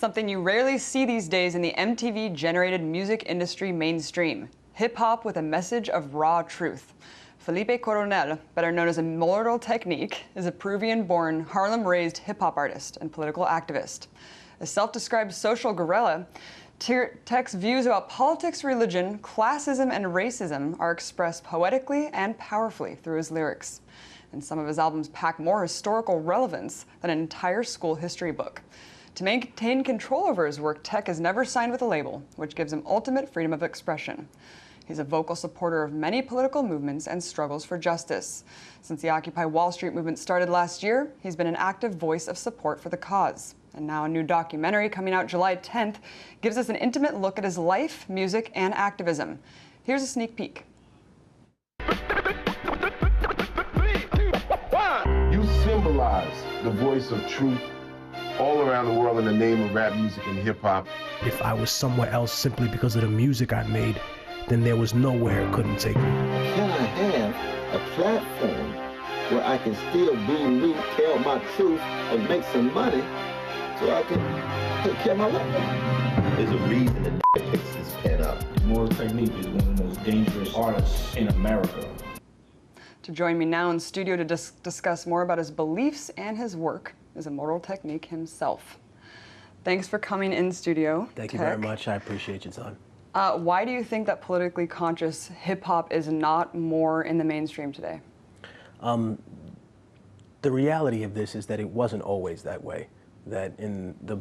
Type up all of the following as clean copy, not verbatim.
Something you rarely see these days in the MTV-generated music industry mainstream. Hip-hop with a message of raw truth. Felipe Coronel, better known as Immortal Technique, is a Peruvian-born, Harlem-raised hip-hop artist and political activist. A self-described social guerrilla, Tech's views about politics, religion, classism, and racism are expressed poetically and powerfully through his lyrics. And some of his albums pack more historical relevance than an entire school history book. To maintain control over his work, Tech has never signed with a label, which gives him ultimate freedom of expression. He's a vocal supporter of many political movements and struggles for justice. Since the Occupy Wall Street movement started last year, he's been an active voice of support for the cause. And now a new documentary coming out July 10th gives us an intimate look at his life, music, and activism. Here's a sneak peek. You symbolize the voice of truth all around the world in the name of rap music and hip-hop. If I was somewhere else simply because of the music I made, then there was nowhere it couldn't take me. Can I have a platform where I can still be me, tell my truth, and make some money so I can take care of my loved one? There's a reason that picks his pen up. Immortal Technique is one of the most dangerous artists in America. To join me now in studio to discuss more about his beliefs and his work is Immortal Technique himself. Thanks for coming in studio, Thank you very much. I appreciate your time. Why do you think that politically conscious hip-hop is not more in the mainstream today? The reality of this is that it wasn't always that way. That in the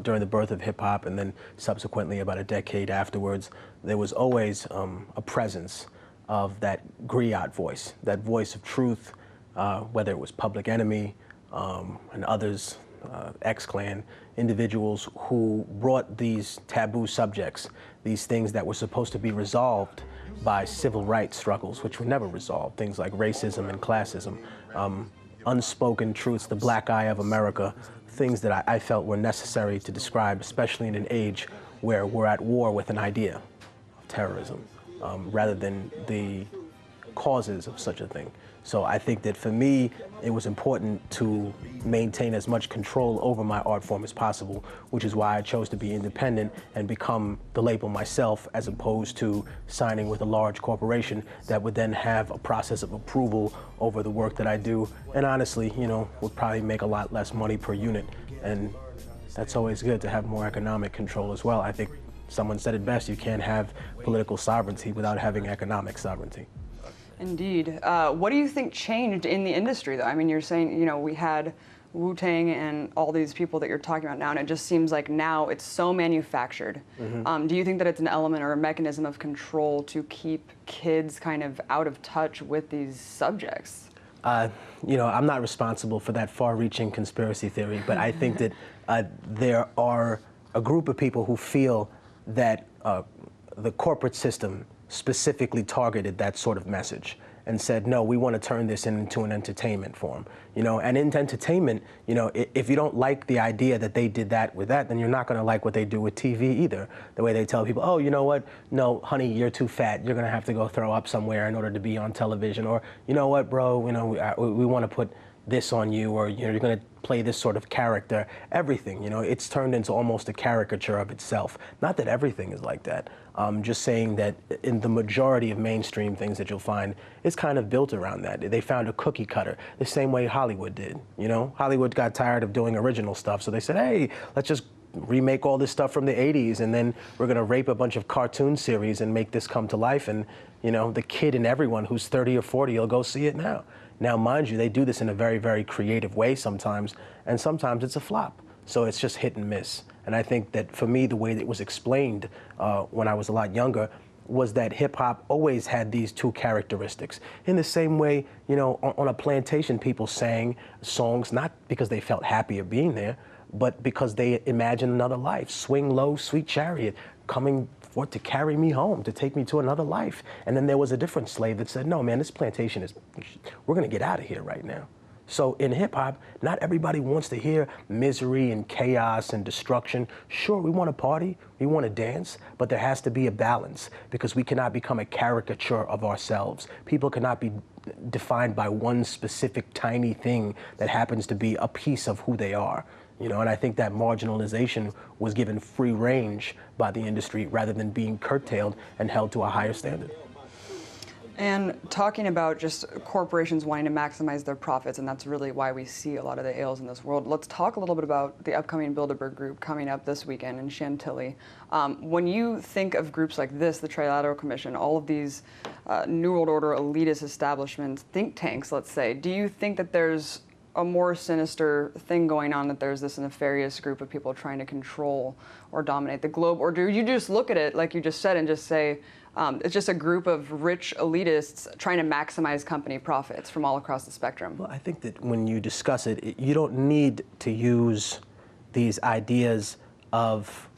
during the birth of hip-hop and then subsequently about a decade afterwards, there was always a presence of that griot voice, that voice of truth, whether it was Public Enemy and others, X-Clan, individuals who brought these taboo subjects, these things that were supposed to be resolved by civil rights struggles, which were never resolved, things like racism and classism, unspoken truths, the black eye of America, things that I felt were necessary to describe, especially in an age where we're at war with an idea of terrorism, rather than the causes of such a thing. So I think that for me, it was important to maintain as much control over my art form as possible, which is why I chose to be independent and become the label myself, as opposed to signing with a large corporation that would then have a process of approval over the work that I do. And honestly, you know, would probably make a lot less money per unit. And that's always good to have more economic control as well. I think someone said it best, you can't have political sovereignty without having economic sovereignty. Indeed. What do you think changed in the industry, though? I mean, you're saying, you know, we had Wu-Tang and all these people that you're talking about now, and it just seems like now it's so manufactured. Do you think that it's an element or a mechanism of control to keep kids kind of out of touch with these subjects? You know, I'm not responsible for that far-reaching conspiracy theory, but I think that there are a group of people who feel that the corporate system specifically targeted that sort of message and said, no, we want to turn this into an entertainment form. You know, and in entertainment, you know, if you don't like the idea that they did that with that, then you're not going to like what they do with TV either. The way they tell people, oh, you know what? No, honey, you're too fat. You're going to have to go throw up somewhere in order to be on television. Or, you know what, bro, you know, we want to put this on you, or, you know, you're going to play this sort of character. Everything, you know, it's turned into almost a caricature of itself. Not that everything is like that. Just saying that in the majority of mainstream things that you'll find, it's kind of built around that. They found a cookie cutter, the same way Hollywood did, you know? Hollywood got tired of doing original stuff, so they said, hey, let's just remake all this stuff from the 80s, and then we're gonna rape a bunch of cartoon series and make this come to life, and, you know, the kid and everyone who's 30 or 40 will go see it now. Now, mind you, they do this in a very, very creative way sometimes, and sometimes it's a flop. So it's just hit and miss. And I think that for me, the way that it was explained when I was a lot younger was that hip-hop always had these two characteristics. In the same way, you know, on a plantation, people sang songs not because they felt happy of being there, but because they imagined another life. Swing low, sweet chariot, coming forth to carry me home, to take me to another life. And then there was a different slave that said, no, man, this plantation is, we're gonna get out of here right now. So in hip-hop, not everybody wants to hear misery and chaos and destruction. Sure, we want to party, we want to dance, but there has to be a balance, because we cannot become a caricature of ourselves. People cannot be defined by one specific tiny thing that happens to be a piece of who they are. You know, and I think that marginalization was given free range by the industry rather than being curtailed and held to a higher standard. And talking about just corporations wanting to maximize their profits, and that's really why we see a lot of the ills in this world. Let's talk a little bit about the upcoming Bilderberg Group coming up this weekend in Chantilly. When you think of groups like this, the Trilateral Commission, all of these New World Order elitist establishments, think tanks, let's say, do you think that there's a more sinister thing going on, that there's this nefarious group of people trying to control or dominate the globe? Or do you just look at it, like you just said, and just say, it's just a group of rich elitists trying to maximize company profits from all across the spectrum? Well, I think that when you discuss it, you don't need to use these ideas of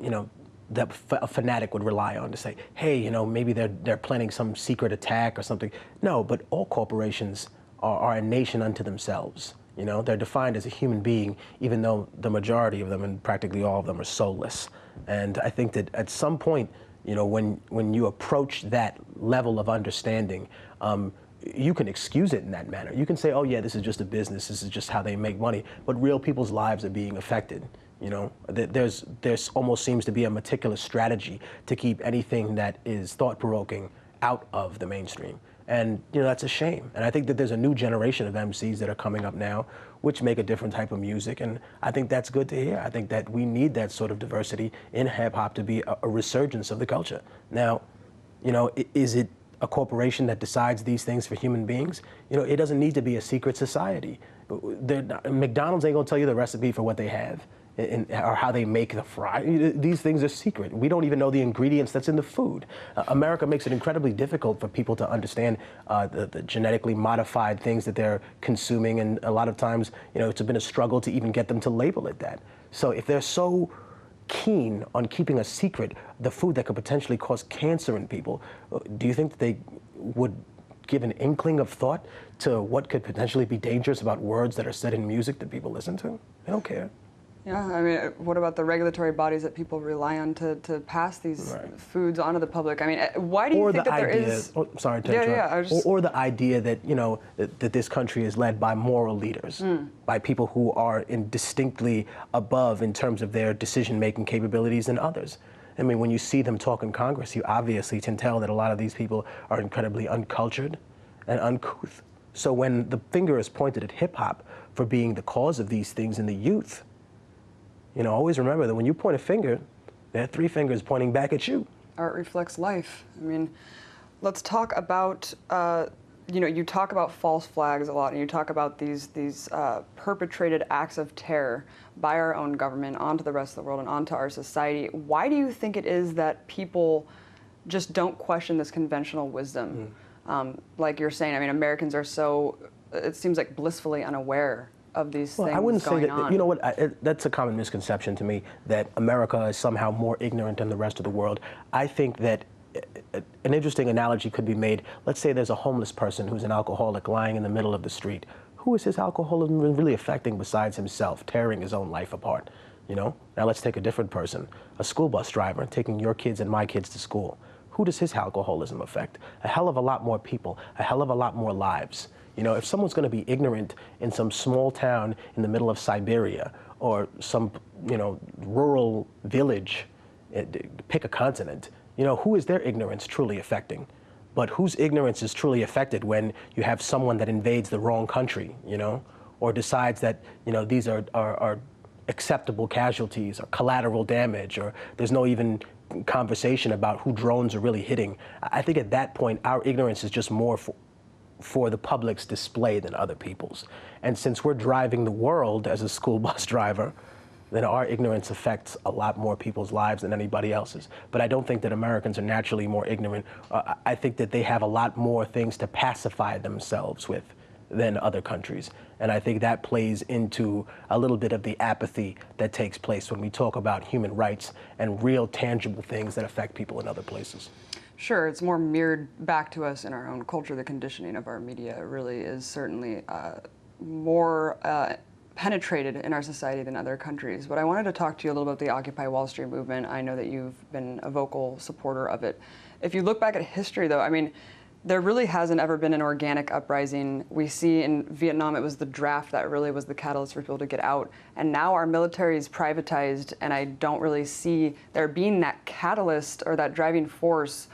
you know, that a fanatic would rely on to say, hey, you know, maybe they're planning some secret attack or something. No, but all corporations are a nation unto themselves. You know, they're defined as a human being, even though the majority of them and practically all of them are soulless. And I think that at some point, you know, when you approach that level of understanding, you can excuse it in that manner. You can say, oh yeah, this is just a business, this is just how they make money, but real people's lives are being affected. You know, there's almost seems to be a meticulous strategy to keep anything that is thought-provoking out of the mainstream. And, you know, that's a shame. And I think that there's a new generation of MCs that are coming up now, which make a different type of music. And I think that's good to hear. I think that we need that sort of diversity in hip hop to be a resurgence of the culture. Now, you know, is it a corporation that decides these things for human beings? You know, it doesn't need to be a secret society. McDonald's ain't gonna tell you the recipe for what they have. Or how they make the fry. These things are secret. We don't even know the ingredients that's in the food. America makes it incredibly difficult for people to understand the genetically modified things that they're consuming, and a lot of times, you know, it's been a struggle to even get them to label it that. So if they're so keen on keeping a secret the food that could potentially cause cancer in people, do you think that they would give an inkling of thought to what could potentially be dangerous about words that are said in music that people listen to? They don't care. Yeah, I mean, what about the regulatory bodies that people rely on to pass these foods onto the public? I mean, why do you think that there is... Oh, sorry to interrupt. Or the idea that, you know, that this country is led by moral leaders, by people who are distinctly above in terms of their decision-making capabilities than others. I mean, when you see them talk in Congress, you obviously can tell that a lot of these people are incredibly uncultured and uncouth. So when the finger is pointed at hip-hop for being the cause of these things in the youth, you know, always remember that when you point a finger, there are three fingers pointing back at you. Art reflects life. I mean, let's talk about, you know, you talk about false flags a lot, and you talk about these perpetrated acts of terror by our own government onto the rest of the world and onto our society. Why do you think it is that people just don't question this conventional wisdom? Like you're saying, I mean, Americans are so, it seems like, blissfully unaware of these things. I wouldn't say that, on. you know what, that's a common misconception to me, that America is somehow more ignorant than the rest of the world. I think that an interesting analogy could be made. Let's say there's a homeless person who's an alcoholic lying in the middle of the street. Who is his alcoholism really affecting besides himself, tearing his own life apart, you know? Now let's take a different person, a school bus driver taking your kids and my kids to school. Who does his alcoholism affect? A hell of a lot more people, a hell of a lot more lives. You know, if someone's going to be ignorant in some small town in the middle of Siberia or some, you know, rural village, pick a continent, you know, who is their ignorance truly affecting? But whose ignorance is truly affected when you have someone that invades the wrong country, you know, or decides that, you know, these are acceptable casualties or collateral damage, or there's no even conversation about who drones are really hitting. I think at that point, our ignorance is just more for the public's display than other people's. And since we're driving the world as a school bus driver, then our ignorance affects a lot more people's lives than anybody else's. But I don't think that Americans are naturally more ignorant. I think that they have a lot more things to pacify themselves with than other countries. And I think that plays into a little bit of the apathy that takes place when we talk about human rights and real tangible things that affect people in other places. Sure, it's more mirrored back to us in our own culture. The conditioning of our media really is certainly more penetrated in our society than other countries. But I wanted to talk to you a little bit about the Occupy Wall Street movement. I know that you've been a vocal supporter of it. If you look back at history, though, I mean, There really hasn't ever been an organic uprising. We see in Vietnam, it was the draft that really was the catalyst for people to get out. And now our military is privatized, and I don't really see there being that catalyst or that driving force.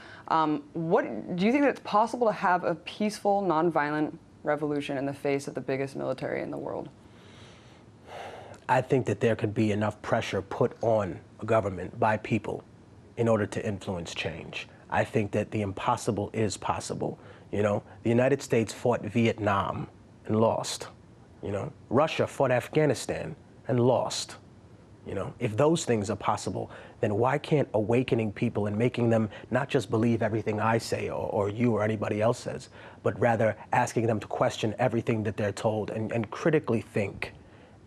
What do you think that it's possible to have a peaceful, nonviolent revolution in the face of the biggest military in the world? I think that there could be enough pressure put on a government by people in order to influence change. I think that the impossible is possible. You know, the United States fought Vietnam and lost. You know, Russia fought Afghanistan and lost. You know, if those things are possible, then why can't awakening people and making them not just believe everything I say or you or anybody else says, but rather asking them to question everything that they're told and critically think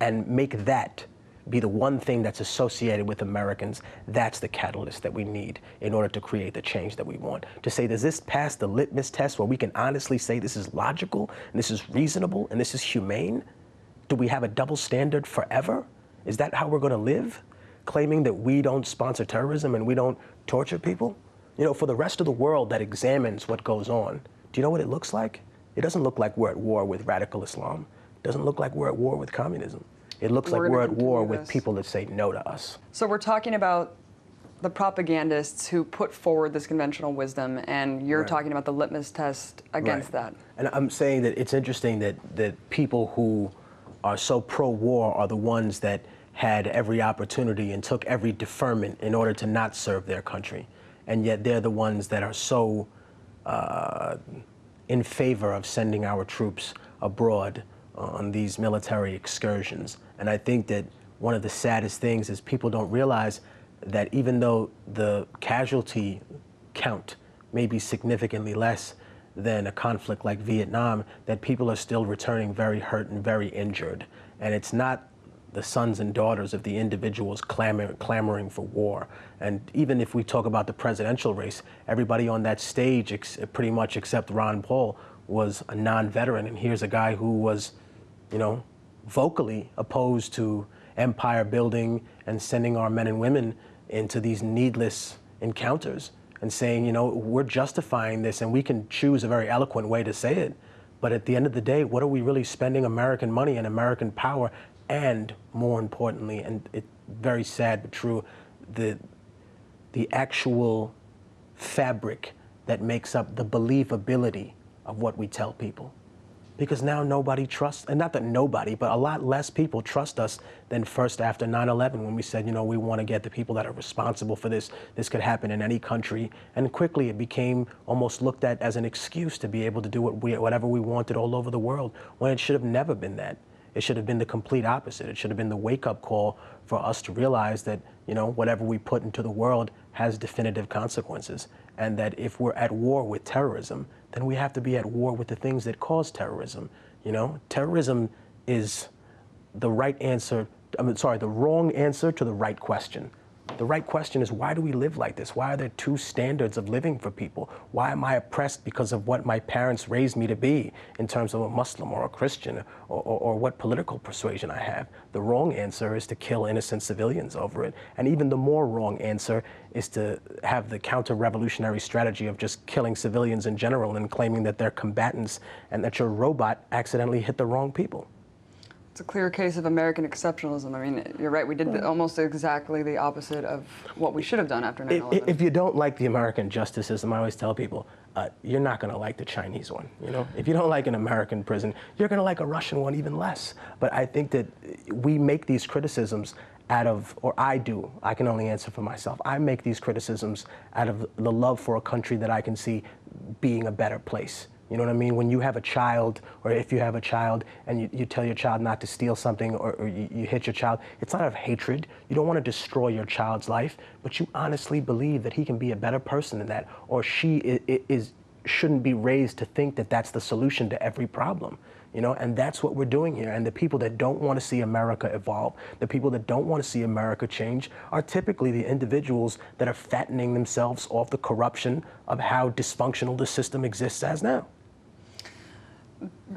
and make that be the one thing that's associated with Americans? That's the catalyst that we need in order to create the change that we want. To say, does this pass the litmus test where we can honestly say this is logical and this is reasonable and this is humane? Do we have a double standard forever? Is that how we're going to live? Claiming that we don't sponsor terrorism and we don't torture people? You know, for the rest of the world that examines what goes on, do you know what it looks like? It doesn't look like we're at war with radical Islam. It doesn't look like we're at war with communism. It looks like we're at war with people that say no to us. So we're talking about the propagandists who put forward this conventional wisdom, and you're talking about the litmus test against that. And I'm saying that it's interesting that people who are so pro-war are the ones that had every opportunity and took every deferment in order to not serve their country. And yet they're the ones that are so in favor of sending our troops abroad on these military excursions. And I think that one of the saddest things is people don't realize that even though the casualty count may be significantly less than a conflict like Vietnam, that people are still returning very hurt and very injured. And it's not the sons and daughters of the individuals clamoring for war. And even if we talk about the presidential race, everybody on that stage, pretty much except Ron Paul, was a non-veteran. And here's a guy who was, you know, vocally opposed to empire building and sending our men and women into these needless encounters and saying, you know, we're justifying this, and we can choose a very eloquent way to say it. But at the end of the day, what are we really spending American money and American power? And more importantly, and it's very sad but true, the actual fabric that makes up the believability of what we tell people. Because now nobody trusts, and not that nobody, but a lot less people trust us than first after 9/11, when we said, you know, we want to get the people that are responsible for this. This could happen in any country. And quickly it became almost looked at as an excuse to be able to do whatever we wanted all over the world, when it should have never been that. It should have been the complete opposite. It should have been the wake-up call for us to realize that, you know, whatever we put into the world has definitive consequences, and that if we're at war with terrorism, then we have to be at war with the things that cause terrorism. You know, terrorism is the right answer, the wrong answer to the right question. The right question is, why do we live like this? Why are there two standards of living for people? Why am I oppressed because of what my parents raised me to be in terms of a Muslim or a Christian or what political persuasion I have? The wrong answer is to kill innocent civilians over it. And even the more wrong answer is to have the counter-revolutionary strategy of just killing civilians in general and claiming that they're combatants and that your robot accidentally hit the wrong people. It's a clear case of American exceptionalism. I mean, you're right, we did almost exactly the opposite of what we should have done after 9/11. If you don't like the American justice system, I always tell people, you're not going to like the Chinese one. You know, if you don't like an American prison, you're going to like a Russian one even less. But I think that we make these criticisms out of, or I do, I can only answer for myself, I make these criticisms out of the love for a country that I can see being a better place. You know what I mean? When you have a child, or if you have a child, and you tell your child not to steal something, or you hit your child, it's not out of hatred. You don't want to destroy your child's life, but you honestly believe that he can be a better person than that, or she shouldn't be raised to think that that's the solution to every problem. You know, and that's what we're doing here. And the people that don't want to see America evolve, the people that don't want to see America change, are typically the individuals that are fattening themselves off the corruption of how dysfunctional the system exists as now.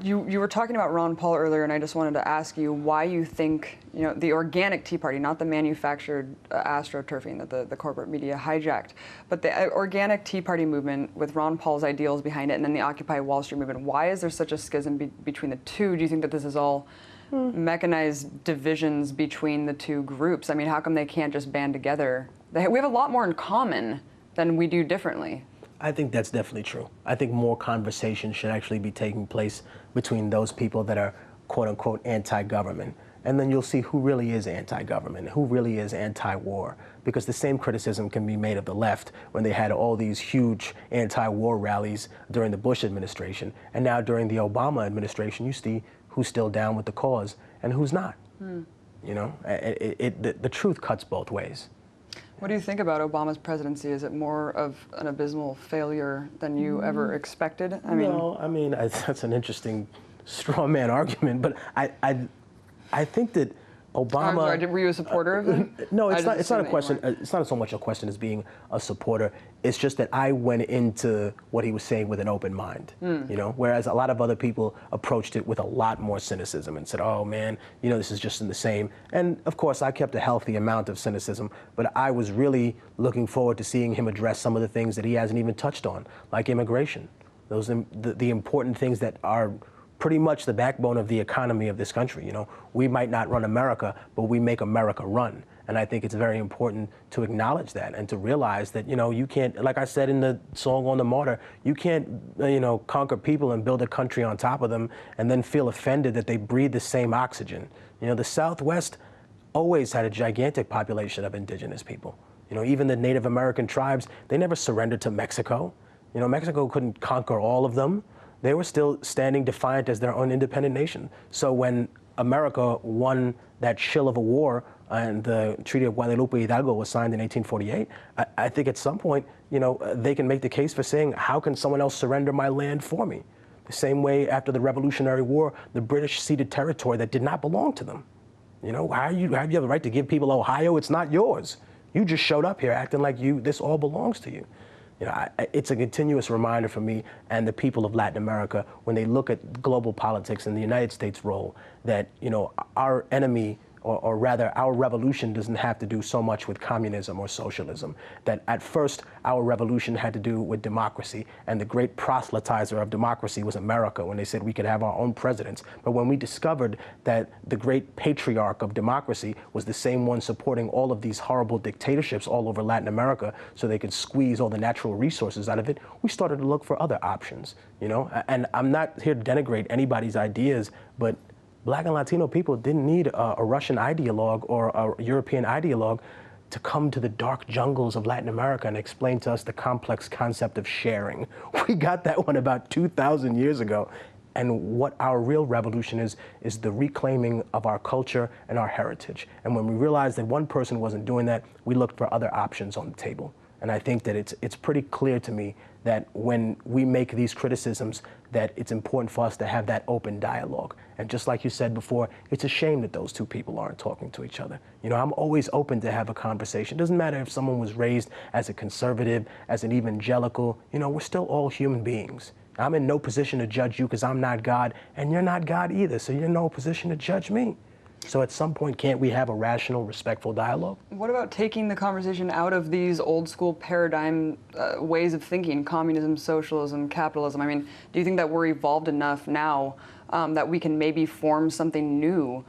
You were talking about Ron Paul earlier, and I just wanted to ask you why you think, the organic Tea Party, not the manufactured astroturfing that the corporate media hijacked, but the organic Tea Party movement with Ron Paul's ideals behind it, and then the Occupy Wall Street movement. Why is there such a schism between the two? Do you think that this is all mechanized divisions between the two groups? I mean, how come they can't just band together? We have a lot more in common than we do differently. I think that's definitely true. I think more conversation should actually be taking place between those people that are quote unquote anti-government. And then you'll see who really is anti-government, who really is anti-war. Because the same criticism can be made of the left when they had all these huge anti-war rallies during the Bush administration. And now during the Obama administration, you see who's still down with the cause and who's not. The truth cuts both ways. What do you think about Obama's presidency? Is it more of an abysmal failure than you ever expected? That's an interesting straw man argument, but I think that Obama. Sorry, were you a supporter of him? No, it's not a question. It's not so much a question as being a supporter. It's just that I went into what he was saying with an open mind. Whereas a lot of other people approached it with a lot more cynicism and said, "Oh man, this is just in the same." And of course, I kept a healthy amount of cynicism, but I was really looking forward to seeing him address some of the things that he hasn't even touched on, like immigration. Those the important things that are pretty much the backbone of the economy of this country. We might not run America, but we make America run. And I think it's very important to acknowledge that and to realize that, you can't, like I said in the song on the Martyr, you can't, conquer people and build a country on top of them and then feel offended that they breathe the same oxygen. The Southwest always had a gigantic population of indigenous people. Even the Native American tribes, they never surrendered to Mexico. Mexico couldn't conquer all of them. They were still standing defiant as their own independent nation. So when America won that shill of a war and the Treaty of Guadalupe Hidalgo was signed in 1848, I think at some point, they can make the case for saying, how can someone else surrender my land for me? The same way after the Revolutionary War, the British ceded territory that did not belong to them. How do you have the right to give people Ohio? It's not yours. You just showed up here acting like this all belongs to you. It's a continuous reminder for me and the people of Latin America when they look at global politics and the United States' role that, our enemy, or rather our revolution doesn't have to do so much with communism or socialism. That at first our revolution had to do with democracy, and the great proselytizer of democracy was America when they said we could have our own presidents. But when we discovered that the great patriarch of democracy was the same one supporting all of these horrible dictatorships all over Latin America so they could squeeze all the natural resources out of it, we started to look for other options, And I'm not here to denigrate anybody's ideas, but Black and Latino people didn't need a Russian ideologue or a European ideologue to come to the dark jungles of Latin America and explain to us the complex concept of sharing. We got that one about 2,000 years ago. And what our real revolution is the reclaiming of our culture and our heritage. And when we realized that one person wasn't doing that, we looked for other options on the table. And I think that it's pretty clear to me that when we make these criticisms, that it's important for us to have that open dialogue. And just like you said before, it's a shame that those two people aren't talking to each other. I'm always open to have a conversation. It doesn't matter if someone was raised as a conservative, as an evangelical, we're still all human beings. I'm in no position to judge you because I'm not God, and you're not God either, so you're in no position to judge me. So at some point, can't we have a rational, respectful dialogue? What about taking the conversation out of these old school paradigm ways of thinking, communism, socialism, capitalism? I mean, do you think that we're evolved enough now that we can maybe form something new?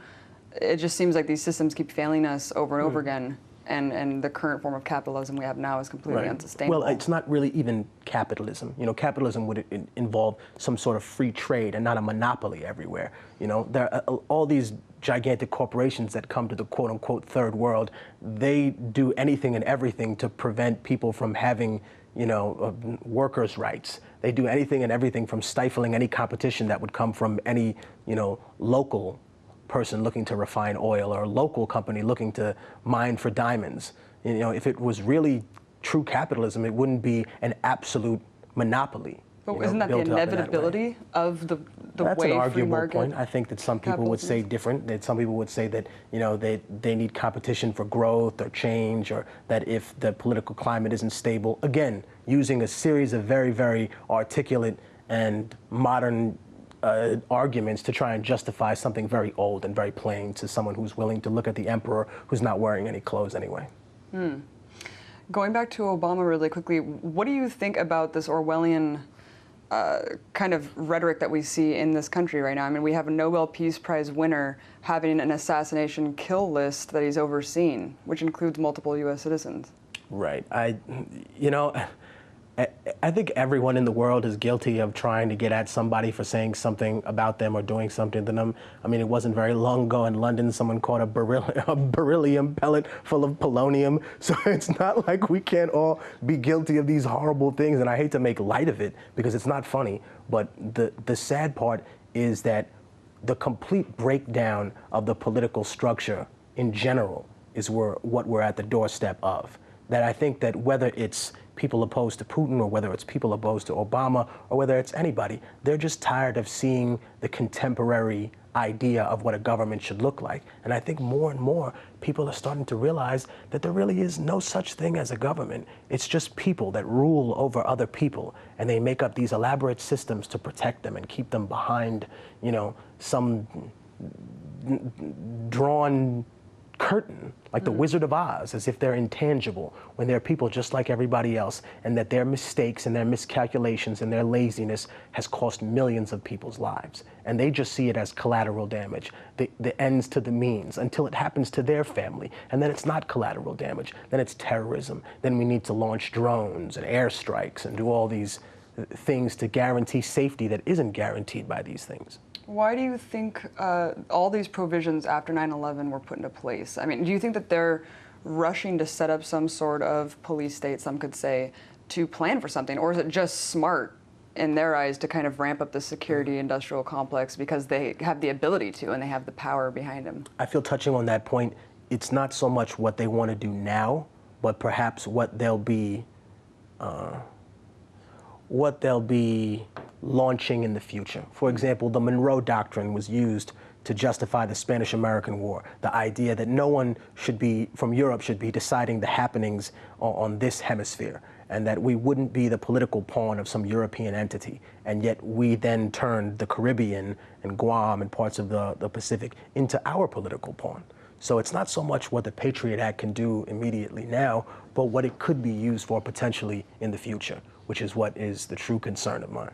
It just seems like these systems keep failing us over and over again. And the current form of capitalism we have now is completely unsustainable. Well, it's not really even capitalism. Capitalism would involve some sort of free trade and not a monopoly everywhere. There are all these gigantic corporations that come to the quote-unquote third world. They do anything and everything to prevent people from having, workers' rights. They do anything and everything from stifling any competition that would come from any, local person looking to refine oil or a local company looking to mine for diamonds. If it was really true capitalism, it wouldn't be an absolute monopoly. But isn't that the inevitability of the That's way an free arguable market? point. I think that some people would say different. That some people would say that they need competition for growth or change, or that if the political climate isn't stable, again, using a series of very, very articulate and modern arguments to try and justify something very old and very plain to someone who's willing to look at the emperor who's not wearing any clothes anyway. Going back to Obama really quickly, what do you think about this Orwellian kind of rhetoric that we see in this country right now? I mean, we have a Nobel Peace Prize winner having an assassination kill list that he's overseen, which includes multiple U.S. citizens. Right. I think everyone in the world is guilty of trying to get at somebody for saying something about them or doing something to them. I mean, it wasn't very long ago in London, someone caught a beryllium pellet full of polonium. So it's not like we can't all be guilty of these horrible things. And I hate to make light of it because it's not funny. But the sad part is that the complete breakdown of the political structure in general is what we're at the doorstep of. That I think that whether it's people opposed to Putin or whether it's people opposed to Obama or whether it's anybody, they're just tired of seeing the contemporary idea of what a government should look like. And I think more and more people are starting to realize that there really is no such thing as a government. It's just people that rule over other people, and they make up these elaborate systems to protect them and keep them behind, some drawn curtain, like the Wizard of Oz, as if they're intangible, when they're people just like everybody else, and that their mistakes and their miscalculations and their laziness has cost millions of people's lives. And they just see it as collateral damage, the ends to the means, until it happens to their family. And then it's not collateral damage, then it's terrorism. Then we need to launch drones and airstrikes and do all these things to guarantee safety that isn't guaranteed by these things. Why do you think all these provisions after 9/11 were put into place? I mean, do you think that they're rushing to set up some sort of police state, some could say, to plan for something? Or is it just smart in their eyes to kind of ramp up the security industrial complex because they have the ability to and they have the power behind them? I feel, touching on that point, it's not so much what they want to do now, but perhaps what they'll be launching in the future. For example, the Monroe Doctrine was used to justify the Spanish-American War. The idea that no one from Europe should be deciding the happenings on this hemisphere, and that we wouldn't be the political pawn of some European entity. And yet we then turned the Caribbean and Guam and parts of the Pacific into our political pawn. So it's not so much what the Patriot Act can do immediately now, but what it could be used for potentially in the future, which is what is the true concern of mine.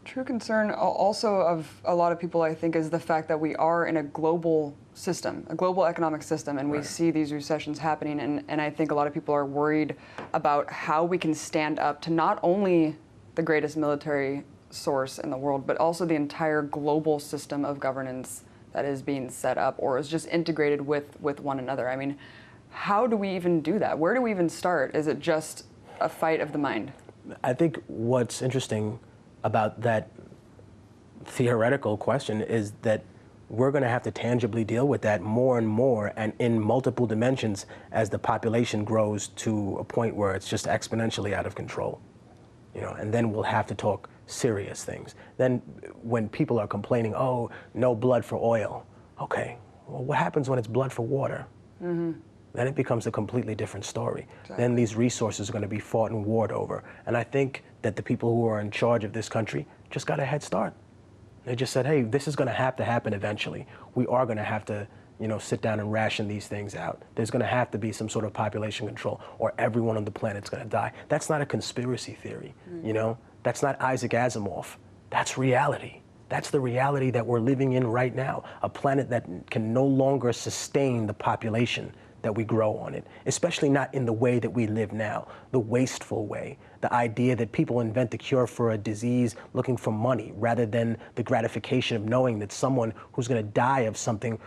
True concern also of a lot of people, I think, is the fact that we are in a global system, a global economic system, and we see these recessions happening. And I think a lot of people are worried about how we can stand up to not only the greatest military source in the world, but also the entire global system of governance that is being set up or is just integrated with one another. I mean, how do we even do that? Where do we even start? Is it just a fight of the mind? I think what's interesting about that theoretical question is that we're going to have to tangibly deal with that more and more and in multiple dimensions as the population grows to a point where it's just exponentially out of control. And then we'll have to talk serious things. Then when people are complaining, oh, no blood for oil. Okay, well, what happens when it's blood for water? Mm-hmm. Then it becomes a completely different story. Exactly. Then these resources are going to be fought and warred over. And I think that the people who are in charge of this country just got a head start. They just said, hey, this is going to happen eventually. We are going to have to, sit down and ration these things out. There's going to have to be some sort of population control or everyone on the planet's going to die. That's not a conspiracy theory, That's not Isaac Asimov. That's reality. That's the reality that we're living in right now. A planet that can no longer sustain the population that we grow on it, especially not in the way that we live now, the wasteful way, the idea that people invent the cure for a disease looking for money rather than the gratification of knowing that someone who's going to die of something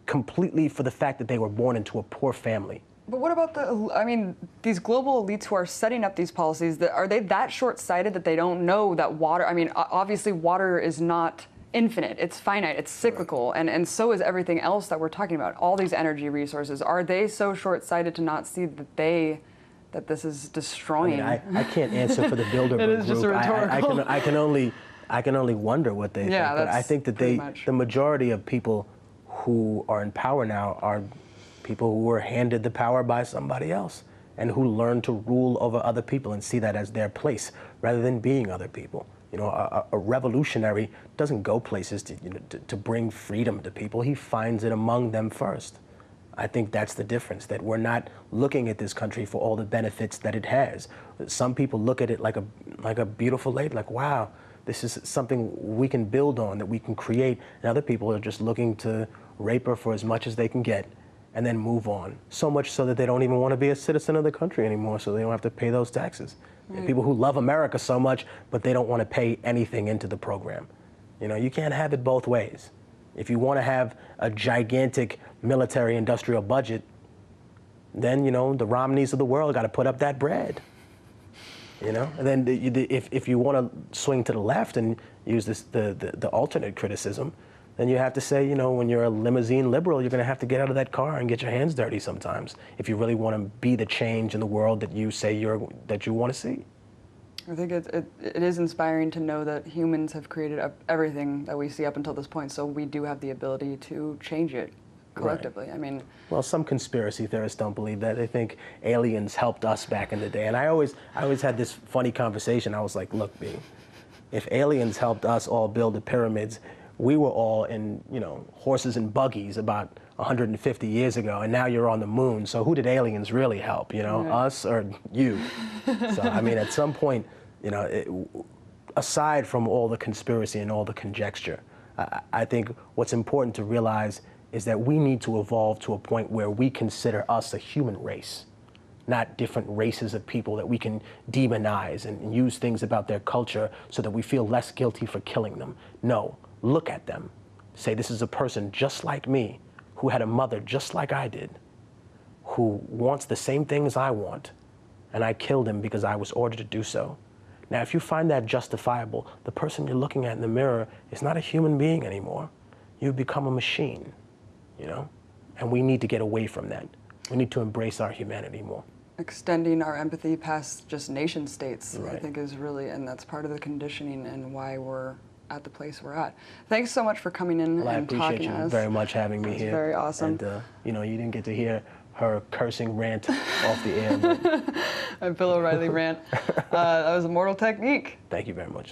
completely for the fact that they were born into a poor family. But what about these global elites who are setting up these policies, are they that short-sighted that they don't know that water, obviously water is not infinite, it's finite, it's cyclical, and so is everything else that we're talking about, all these energy resources. Are they so short-sighted to not see that this is destroying? I can't answer for the Bilderberg It is just group. a rhetorical. I can only wonder what they think. But I think that the majority of people who are in power now are people who were handed the power by somebody else and who learn to rule over other people and see that as their place rather than being other people. You know, a revolutionary doesn't go places to, you know, to bring freedom to people. He finds it among them first. I think that's the difference, that we're not looking at this country for all the benefits that it has. Some people look at it like a beautiful lady, like, wow, this is something we can build on, that we can create. And other people are just looking to rape her for as much as they can get and then move on. So much so that they don't even want to be a citizen of the country anymore, so they don't have to pay those taxes. Right. People who love America so much, but they don't want to pay anything into the program. You know, you can't have it both ways. If you want to have a gigantic military industrial budget, then, you know, the Romneys of the world got to put up that bread. You know, and then if you want to swing to the left and use the alternate criticism, then you have to say, you know, when you're a limousine liberal, you're going to have to get out of that car and get your hands dirty sometimes if you really want to be the change in the world that you say that you want to see. I think it is inspiring to know that humans have created everything that we see up until this point, so we do have the ability to change it collectively. Right. I mean, well, some conspiracy theorists don't believe that. They think aliens helped us back in the day. And I always had this funny conversation. I was like, look, B, if aliens helped us all build the pyramids, we were all in, you know, horses and buggies about 150 years ago, and now you're on the moon. So who did aliens really help, you know, us or you? So, I mean, at some point, you know, aside from all the conspiracy and all the conjecture, I think what's important to realize is that we need to evolve to a point where we consider us a human race, not different races of people that we can demonize and use things about their culture so that we feel less guilty for killing them. No, look at them. Say, this is a person just like me, who had a mother just like I did, who wants the same things I want, and I killed him because I was ordered to do so. Now, if you find that justifiable, the person you're looking at in the mirror is not a human being anymore. You've become a machine, you know? And we need to get away from that. We need to embrace our humanity more. Extending our empathy past just nation states, right. I think is really, and that's part of the conditioning and why we're at the place we're at. Thanks so much for coming in and talking to us. I appreciate you very much having me here. Very awesome. And, you know, you didn't get to hear her cursing rant off the air. But... My Bill O'Reilly rant. That was Immortal Technique. Thank you very much.